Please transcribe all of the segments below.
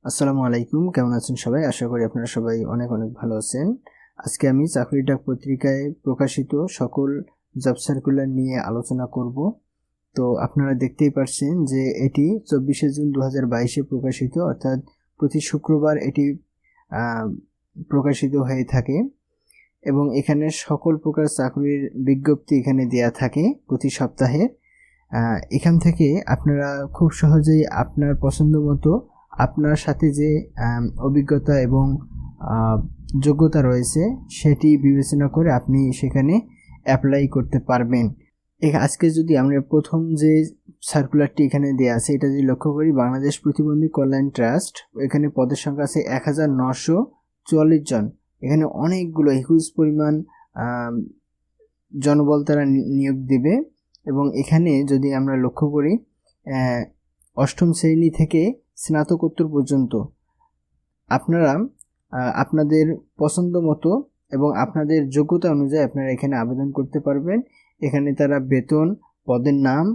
আসসালামু আলাইকুম, কেমন আছেন সবাই? আশা করি আপনারা সবাই অনেক অনেক ভালো আছেন। আজকে আমি চাকরির ডাক পত্রিকায় প্রকাশিত সকল জব সার্কুলার নিয়ে আলোচনা করব। তো আপনারা দেখতেই পাচ্ছেন যে এটি 24শে জুন 2022-এ প্রকাশিত, অর্থাৎ প্রতি শুক্রবার এটি প্রকাশিত হয়ে থাকে এবং এখানে সকল প্রকার চাকরির বিজ্ঞপ্তি এখানে দেয়া থাকে প্রতি সপ্তাহে। এখান থেকে আপনারা খুব সহজেই আপনার পছন্দ মতো আপনার সাথে যে অভিজ্ঞতা এবং যোগ্যতা রয়েছে সেটি বিবেচনা করে আপনি সেখানে অ্যাপ্লাই করতে পারবেন। আজকে যদি আমরা প্রথম যে সার্কুলারটি এখানে দেওয়া আছে এটা যদি লক্ষ্য করি, বাংলাদেশ প্রতিবন্ধী কল্যাণ ট্রাস্ট, এখানে পদের সংখ্যা আছে 1944 জন। এখানে অনেকগুলো হিউজ পরিমাণ জনবল তারা নিয়োগ দেবে এবং এখানে যদি আমরা লক্ষ্য করি 8ম শ্রেণী থেকে স্নাতকোত্তর পর্যন্ত আপনারা আপনাদের পছন্দ মতো এবং আপনাদের যোগ্যতা অনুযায়ী আপনারা এখানে আবেদন করতে পারবেন। এখানে তারা বেতন, পদের নাম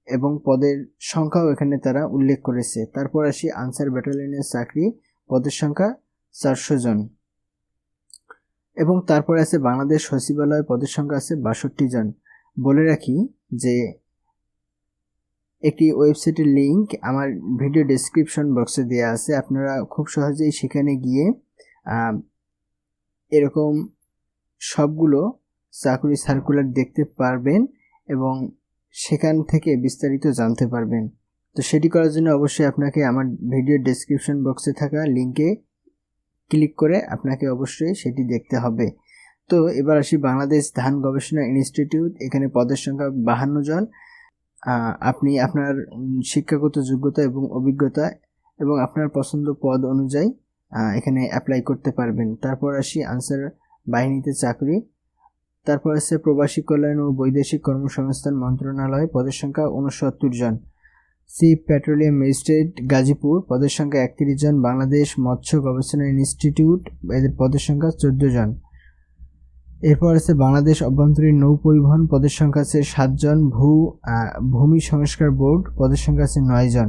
এবং পদের সংখ্যাও এখানে তারা উল্লেখ করেছে। তারপর আসি আনসার ব্যাটালিয়নের চাকরি, পদের সংখ্যা 400 জন এবং তারপর আছে বাংলাদেশ সচিবালয়, পদের সংখ্যা আছে 62 জন। বলে রাখি যে একটি ওয়েবসাইটের লিংক আমার ভিডিও ডেসক্রিপশন বক্সে দেওয়া আছে, আপনারা খুব সহজেই সেখানে গিয়ে এরকম সবগুলো চাকরি সার্কুলার দেখতে পারবেন এবং সেখান থেকে বিস্তারিত জানতে পারবেন। তো সেটি করার জন্য অবশ্যই আপনাকে আমার ভিডিও ডেসক্রিপশন বক্সে থাকা লিংকে ক্লিক করে আপনাকে অবশ্যই সেটি দেখতে হবে। তো এবার আসি বাংলাদেশ ধান গবেষণা ইনস্টিটিউট, এখানে পদের সংখ্যা 52 জন। আপনি আপনার শিক্ষাগত যোগ্যতা এবং অভিজ্ঞতা এবং আপনার পছন্দ পদ অনুযায়ী এখানে অ্যাপ্লাই করতে পারবেন। তারপর আসি আনসার বাহিনীতে চাকরি, তারপর আছে প্রবাসী কল্যাণ ও বৈদেশিক কর্মসংস্থান মন্ত্রণালয়, পদের সংখ্যা 69 জন। চিফ পেট্রোলিয়াম ম্যাজিস্ট্রেট গাজীপুর, পদের সংখ্যা 31 জন। বাংলাদেশ মৎস্য গবেষণা ইনস্টিটিউট, এদের পদের সংখ্যা 14 জন। এরপর আছে বাংলাদেশ অভ্যন্তরীণ নৌ পরিবহন, পদের সংখ্যা আছে 7 জন। ভূমি সংস্কার বোর্ড, পদের সংখ্যা আছে 9 জন।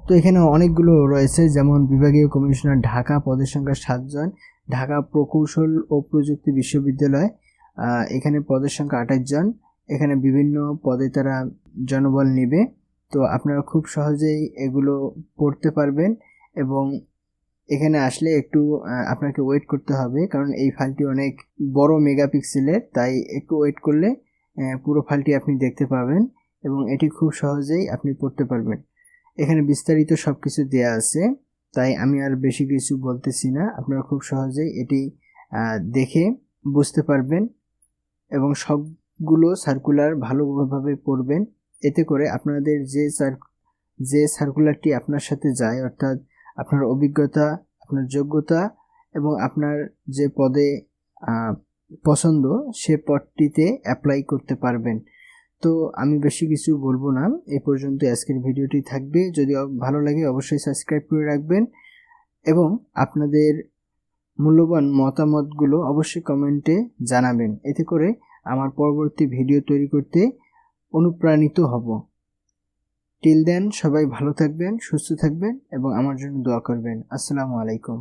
তো এখানে অনেকগুলো রয়েছে, যেমন বিভাগীয় কমিশনার ঢাকা, পদের সংখ্যা 7 জন। ঢাকা প্রকৌশল ও প্রযুক্তি বিশ্ববিদ্যালয়, এখানে পদের সংখ্যা 28 জন। এখানে বিভিন্ন পদে তারা জনবল নেবে। তো আপনারা খুব সহজেই এগুলো পড়তে পারবেন এবং এখানে আসলে একটু আপনাকে ওয়েট করতে হবে, কারণ এই ফাইলটি অনেক বড় মেগাপিক্সেলের, তাই একটু ওয়েট করলে পুরো ফাইলটি আপনি দেখতে পাবেন এবং এটি খুব সহজেই আপনি পড়তে পারবেন। এখানে বিস্তারিত সব কিছু দেওয়া আছে, তাই আমি আর বেশি কিছু বলতেছি না। আপনারা খুব সহজেই এটি দেখে বুঝতে পারবেন এবং সবগুলো সার্কুলার ভালোভাবে পড়বেন। এতে করে আপনাদের যে সার্কুলারটি আপনার সাথে যায়, অর্থাৎ আপনার অভিজ্ঞতা, আপনার যোগ্যতা এবং আপনার যে পদে পছন্দ সে পদটিতে অ্যাপ্লাই করতে পারবেন। তো আমি বেশি কিছু বলবো না, এই পর্যন্ত আজকের ভিডিওটি থাকবে। যদি ভালো লাগে অবশ্যই সাবস্ক্রাইব করে রাখবেন এবং আপনাদের মূল্যবান মতামতগুলো অবশ্যই কমেন্টে জানাবেন। এতে করে আমার পরবর্তী ভিডিও তৈরি করতে অনুপ্রাণিত হব। টিল দেন সবাই ভালো থাকবেন, সুস্থ থাকবেন এবং আমার জন্য দোয়া করবেন। আসসালামু আলাইকুম।